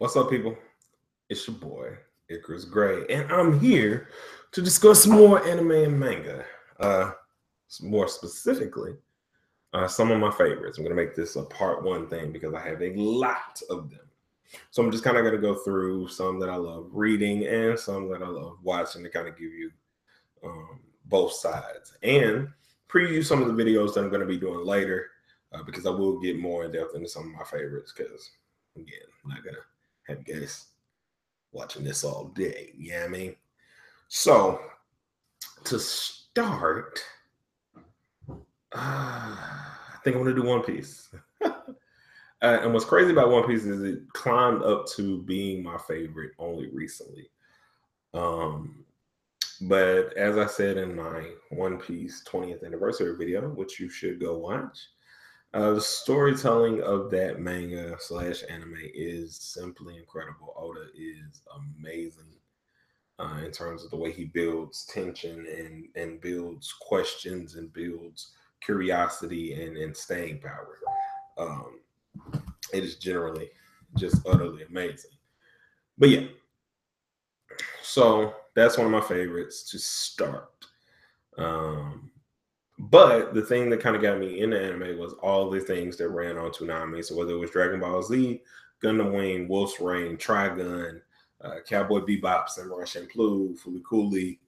What's up, people? It's your boy, Icarus Gray, and I'm here to discuss more anime and manga. More specifically, some of my favorites. I'm going to make this a part one thing because I have a lot of them. So I'm just kind of going to go through some that I love reading and some that I love watching to kind of give you both sides and preview some of the videos that I'm going to be doing later because I will get more in depth into some of my favorites because, again, I'm not going to have guests watching this all day. You know what I mean? So, to start, I think I'm going to do One Piece. And what's crazy about One Piece is it climbed up to being my favorite only recently. But as I said in my One Piece 20th anniversary video, which you should go watch, the storytelling of that manga / anime is simply incredible. Oda is amazing in terms of the way he builds tension and builds questions and builds curiosity and staying power. It is generally just utterly amazing. But yeah, so that's one of my favorites to start. But the thing that kind of got me into anime was all the things that ran on Toonami. So whether it was Dragon Ball Z, Gundam Wing, Wolf's Rain, Trigun, Cowboy Bebop, Samurai Champloo, Fooly Cooly,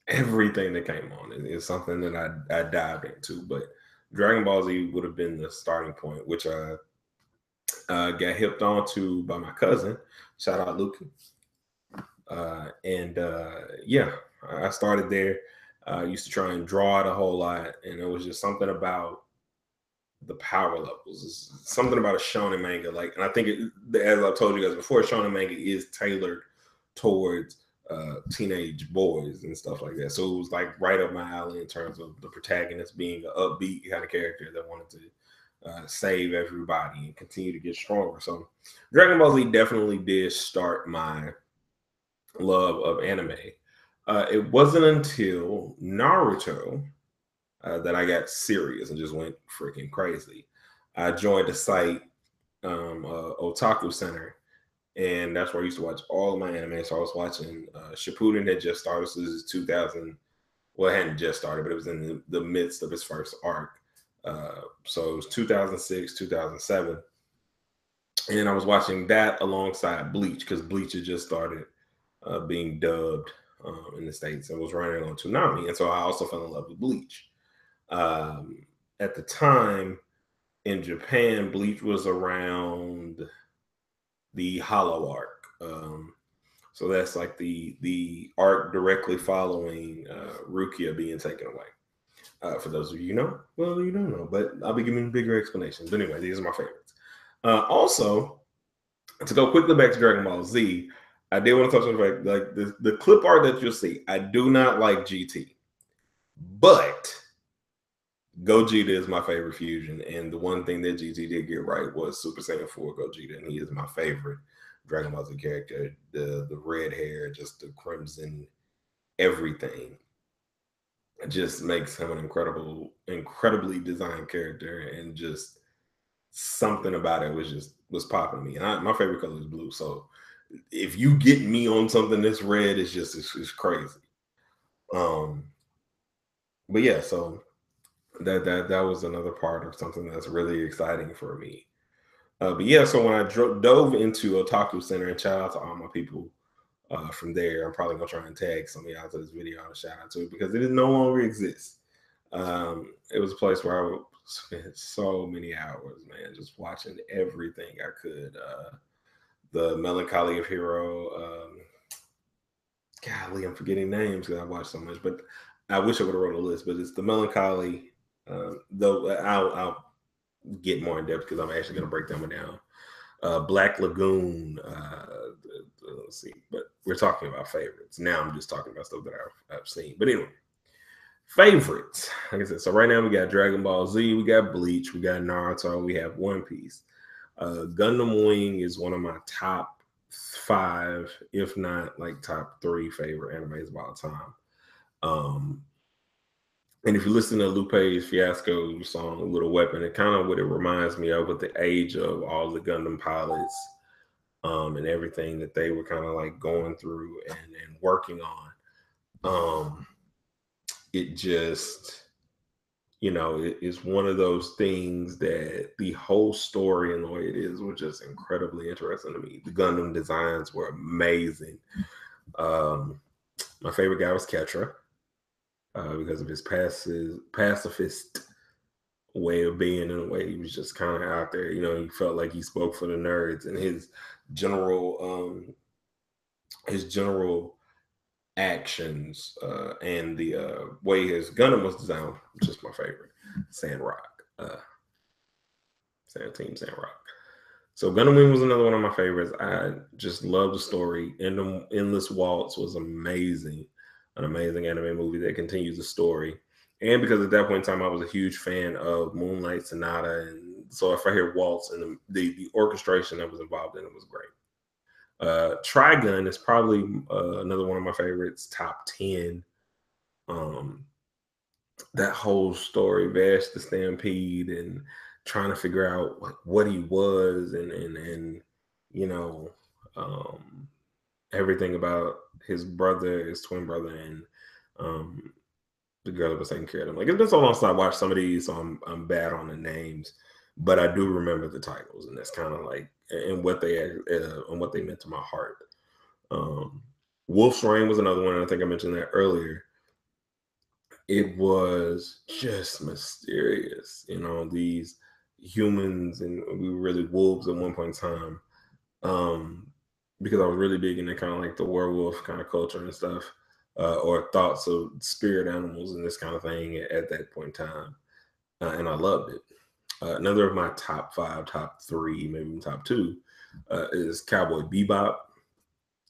everything that came on is something that I dived into. But Dragon Ball Z would have been the starting point, which I got hipped onto by my cousin. Shout out Luke. Yeah, I started there. I used to try and draw it a whole lot, and it was just something about the power levels. It's something about a shonen manga, and I think as I've told you guys before, shonen manga is tailored towards teenage boys and stuff like that. So it was like right up my alley in terms of the protagonist being an upbeat kind of character that wanted to save everybody and continue to get stronger. So Dragon Ball Z definitely did start my love of anime. It wasn't until Naruto that I got serious and just went freaking crazy. I joined a site, Otaku Center, and that's where I used to watch all of my anime. So I was watching Shippuden had just started. So this is 2000. Well, it hadn't just started, but it was in the midst of its first arc. So it was 2006, 2007. And I was watching that alongside Bleach because Bleach had just started being dubbed in the States and was running on Toonami. And so I also fell in love with Bleach. At the time in Japan, Bleach was around the Hollow arc. So that's like the arc directly following Rukia being taken away. For those of you know, well, you don't know, but I'll be giving bigger explanations. But anyway, these are my favorites. Also, to go quickly back to Dragon Ball Z, I did want to touch on the fact, like the clip art that you'll see. I do not like GT, but Gogeta is my favorite fusion, and the one thing that GT did get right was Super Saiyan 4 Gogeta, and he is my favorite Dragon Ball Z character. The red hair, just the crimson, everything. It just makes him an incredibly designed character, and just something about it was popping me. And my favorite color is blue, so if you get me on something that's red, it's crazy. But yeah, so that was another part of something that's really exciting for me. But yeah, so when I dove into Otaku Center, and shout out to all my people from there, I'm probably gonna try and tag some of y'all to this video and shout out to it because it no longer exists. It was a place where I spent so many hours, man, just watching everything I could. The Melancholy of Hero. Golly, I'm forgetting names because I watched so much, but I wish I would have wrote a list. But it's the Melancholy. Though I'll get more in depth because I'm actually going to break them down. Black Lagoon. Let's see, but we're talking about favorites. Now I'm just talking about stuff that I've seen. But anyway, favorites. Like I said, so right now we got Dragon Ball Z, we got Bleach, we got Naruto, we have One Piece. Gundam Wing is one of my top 5, if not like top 3 favorite animes of all time. And if you listen to Lupe's Fiasco song, Little Weapon, it kind of what it reminds me of with the age of all the Gundam pilots and everything that they were kind of like going through and working on. It just, it is one of those things that the whole story and the way it is was just incredibly interesting to me. The Gundam designs were amazing. My favorite guy was Ketra because of his pacifist way of being. In a way, he was just kind of out there. He felt like he spoke for the nerds, and his general actions and the way his Gundam was designed, just my favorite. Sandrock, Team Sandrock. So Gundam Wing was another one of my favorites. I just love the story. Endless Waltz was amazing, an amazing anime movie that continues the story. And because at that point in time, I was a huge fan of Moonlight Sonata, and so if I hear Waltz and the orchestration that was involved in it was great. Trigun is probably another one of my favorites, top 10. That whole story, Vash the Stampede, and trying to figure out like what he was and everything about his twin brother, and the girl that was taking care of him. Like, it's been so long since I watched some of these, so I'm bad on the names, but I do remember the titles, and that's kind of like and what they meant to my heart. Wolf's Rain was another one, and I think I mentioned that earlier. It was just mysterious, these humans, and we were really wolves at one point in time. Because I was really big into kind of like the werewolf kind of culture and stuff, or thoughts of spirit animals and this kind of thing at that point in time. And I loved it. Another of my top 5, top 3, maybe even top 2 is Cowboy Bebop.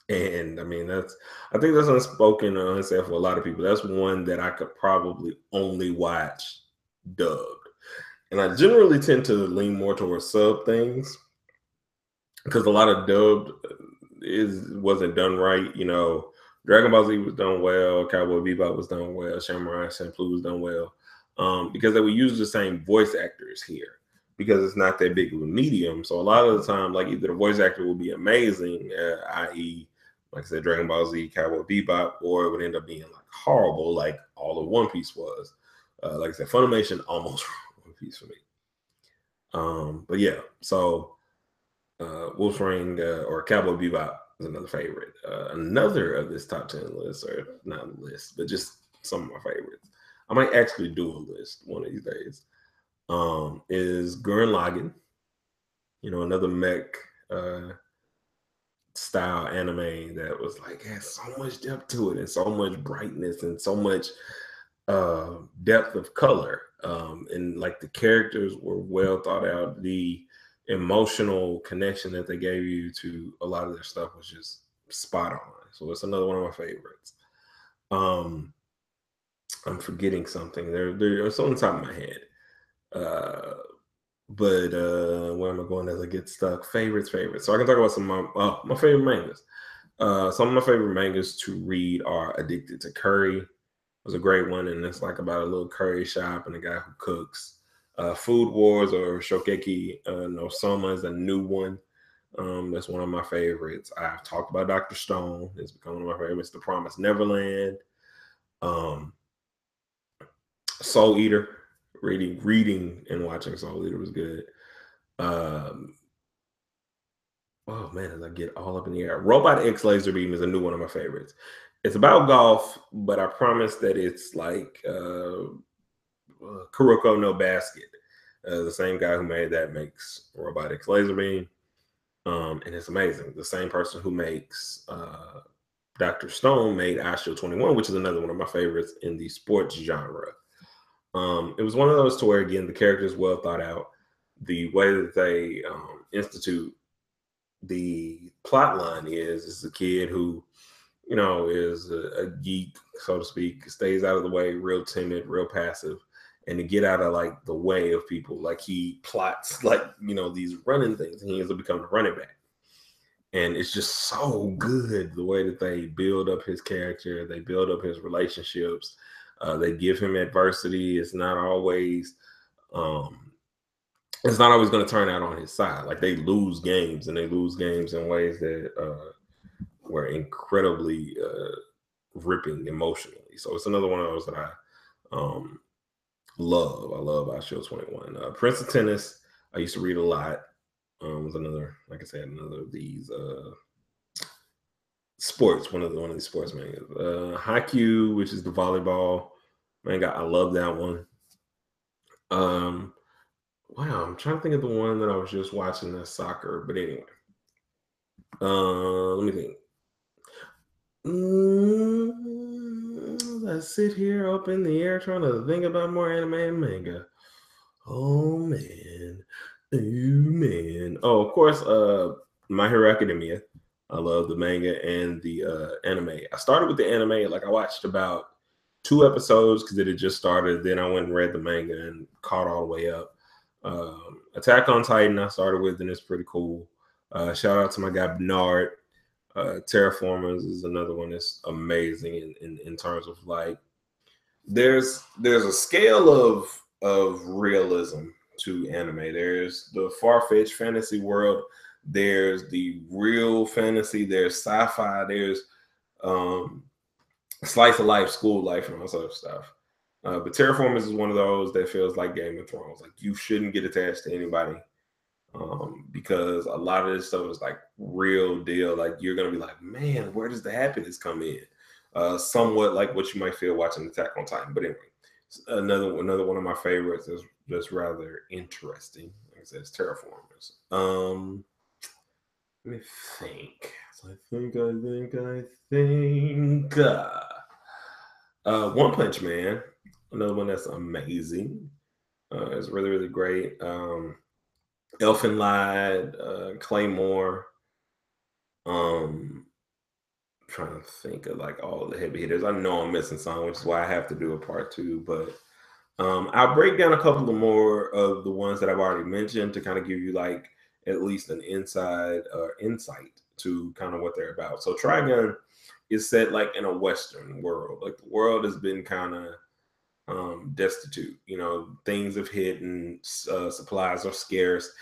And I mean, I think that's unspoken or unsaid for a lot of people. That's one that I could probably only watch dubbed. And I generally tend to lean more towards sub things because a lot of dubbed wasn't done right. Dragon Ball Z was done well, Cowboy Bebop was done well, Samurai Champloo was done well, because they would use the same voice actors here because it's not that big of a medium. So a lot of the time, like, either the voice actor will be amazing, i.e., like I said, Dragon Ball Z, Cowboy Bebop, or it would end up being like horrible, like all of One Piece was. Like I said, Funimation almost One Piece for me. But yeah, so Wolf's Rain or Cowboy Bebop is another favorite. Another of this top 10 list, or not a list, but just some of my favorites. I might actually do a list one of these days. Is Gurren Lagann. Another mech style anime that was like has so much depth to it and so much brightness and so much depth of color. And like the characters were well thought out. The emotional connection that they gave you to a lot of their stuff was just spot on. So it's another one of my favorites. I'm forgetting something. There's on the top of my head. But where am I going as I get stuck? Favorites. So I can talk about some of my favorite mangas. Some of my favorite mangas to read are Addicted to Curry. It was a great one, and it's like about a little curry shop and a guy who cooks. Food Wars or Shokeki no Soma is a new one. That's one of my favorites. I've talked about Dr. Stone. It's become one of my favorites. The Promised Neverland. Soul Eater. Reading and watching Soul Eater was good. Oh man, as I get all up in the air. Robot X Laser Beam is a new one of my favorites. It's about golf, but I promise that it's like Kuroko no Basket. The same guy who made that makes Robot X Laser Beam. And it's amazing. The same person who makes Dr. Stone made Astro 21, which is another one of my favorites in the sports genre. It was one of those to where, again, the character is well thought out. The way that they institute the plot line is a kid who, is a geek, so to speak, stays out of the way, real timid, real passive, and to get out of like the way of people, like he plots like, these running things, and he ends up becoming a running back. And it's just so good the way that they build up his character, they build up his relationships. They give him adversity. It's not always going to turn out on his side. Like they lose games, and they lose games in ways that were incredibly ripping emotionally. So it's another one of those that I love. I love Ashio 21. Prince of Tennis, I used to read a lot. Was another, like I said, another of these sports, one of these sports mangas. Haikyuu, which is the volleyball manga. I love that one. Wow, I'm trying to think of the one that I was just watching, that's soccer. But anyway, let me think. I sit here up in the air trying to think about more anime and manga. Oh man. Oh, of course, My Hero Academia. I love the manga and the anime. I started with the anime, like I watched about 2 episodes because it had just started. Then I went and read the manga and caught all the way up. Attack on Titan, I started with, and it's pretty cool. Shout out to my guy Bernard. Terraformers is another one that's amazing in terms of like there's a scale of realism to anime. There's the far-fetched fantasy world, there's the real fantasy, there's sci-fi, there's slice of life, school life, and all this other stuff. But Terraformers is one of those that feels like Game of Thrones. Like you shouldn't get attached to anybody. Because a lot of this stuff is like real deal. Like you're gonna be like, man, where does the happiness come in? Somewhat like what you might feel watching Attack on Titan. But anyway, another one of my favorites is just rather interesting. Like I said, it's Terraformers. Let me think. I think. One Punch Man, another one that's amazing. It's really, really great. Elfen Lied, Claymore. Trying to think of like all the heavy hitters. I know I'm missing some, which is why I have to do a part 2. But I'll break down a couple of more of the ones that I've already mentioned to kind of give you like at least an insight to kind of what they're about. So Trigun is set like in a Western world. Like the world has been kind of destitute. You know, things have hit and supplies are scarce.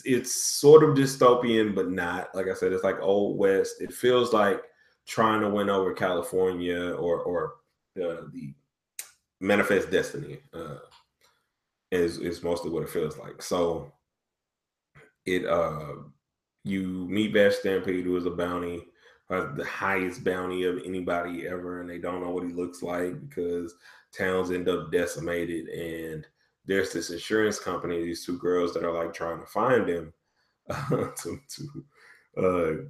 It's sort of dystopian, but not. Like I said, it's like Old West. It feels like trying to win over California or the Manifest Destiny is mostly what it feels like. So it you meet Bash Stampede, who is a bounty, the highest bounty of anybody ever, and they don't know what he looks like because towns end up decimated. And there's this insurance company, these 2 girls that are like trying to find him to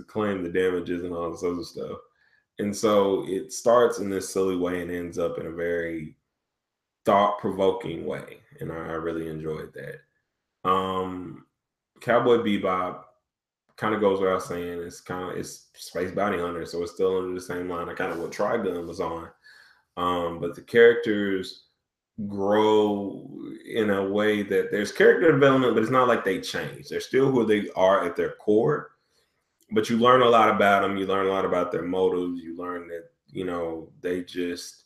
claim the damages and all this other stuff. And so it starts in this silly way and ends up in a very thought-provoking way, and I really enjoyed that. Cowboy Bebop kind of goes without saying. It's Space Bounty Hunter, so it's still under the same line of kind of what Trigun was on. But the characters grow in a way that there's character development, but it's not like they change. They're still who they are at their core, but you learn a lot about them. You learn a lot about their motives. You learn that, you know, they just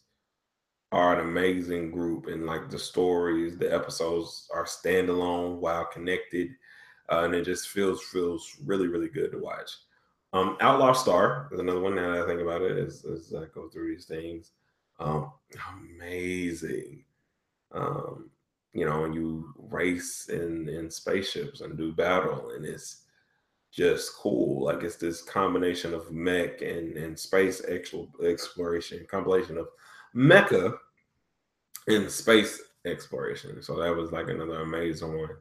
are an amazing group, and like the stories, the episodes are standalone while connected, and it just feels really, really good to watch. Outlaw Star is another one. Now that I think about it, as I go through these things, amazing. You know, when you race in spaceships and do battle, and it's just cool. Like it's this combination of mech and space exploration, compilation of mecha and space exploration. So that was like another amazing one.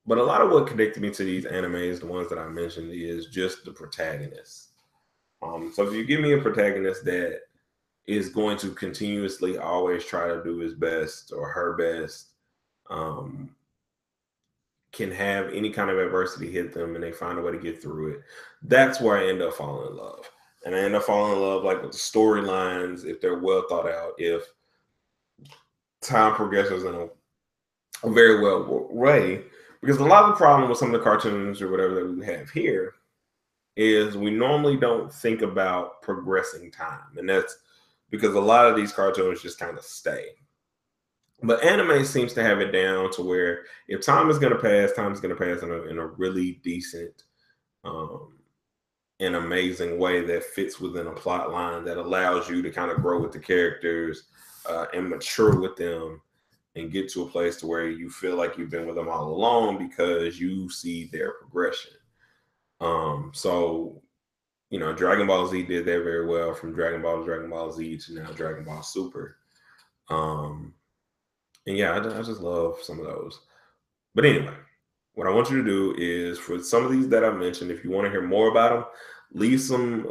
But a lot of what connected me to these animes, the ones that I mentioned, is just the protagonist. So if you give me a protagonist that is going to continuously always try to do his best or her best, can have any kind of adversity hit them and they find a way to get through it, that's where I end up falling in love. And I end up falling in love like with the storylines, if they're well thought out, if time progresses in a very well way. Because a lot of the problem with some of the cartoons or whatever that we have here is we normally don't think about progressing time. And that's because a lot of these cartoons just kind of stay. But anime seems to have it down to where if time is going to pass, time is going to pass in a really decent um, an amazing way that fits within a plot line that allows you to kind of grow with the characters and mature with them and get to a place to where you feel like you've been with them all along because you see their progression. So Dragon Ball Z did that very well, from Dragon Ball to Dragon Ball Z to now Dragon Ball Super. And yeah, I just love some of those. But anyway, what I want you to do is, for some of these that I mentioned, if you want to hear more about them, leave some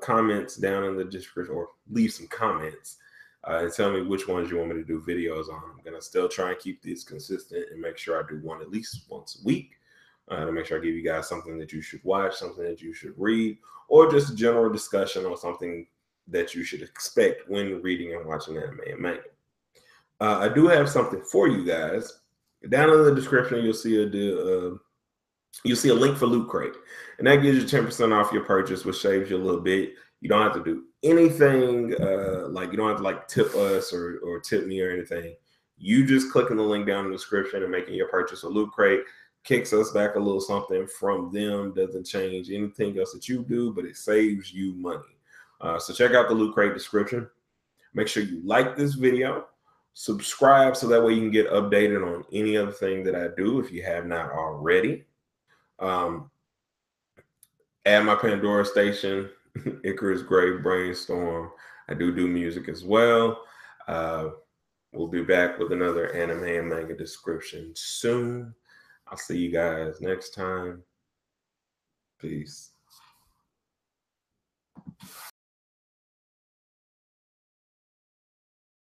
comments down in the description, or leave some comments and tell me which ones you want me to do videos on. I'm going to still try and keep this consistent and make sure I do one at least once a week to make sure I give you guys something that you should watch, something that you should read, or just a general discussion on something that you should expect when reading and watching anime and manga. I do have something for you guys. Down in the description, you'll see a link for Loot Crate, and that gives you 10% off your purchase, which saves you a little bit. You don't have to do anything, like you don't have to like tip us or tip me or anything. You just clicking the link down in the description and making your purchase with Loot Crate kicks us back a little something from them. Doesn't change anything else that you do, but it saves you money. So check out the Loot Crate description. Make sure you like this video, subscribe so that way you can get updated on any other thing that I do if you have not already. Add my Pandora station, Icarus Grave Brainstorm. I do music as well. We'll be back with another anime and manga description soon. I'll see you guys next time. Peace.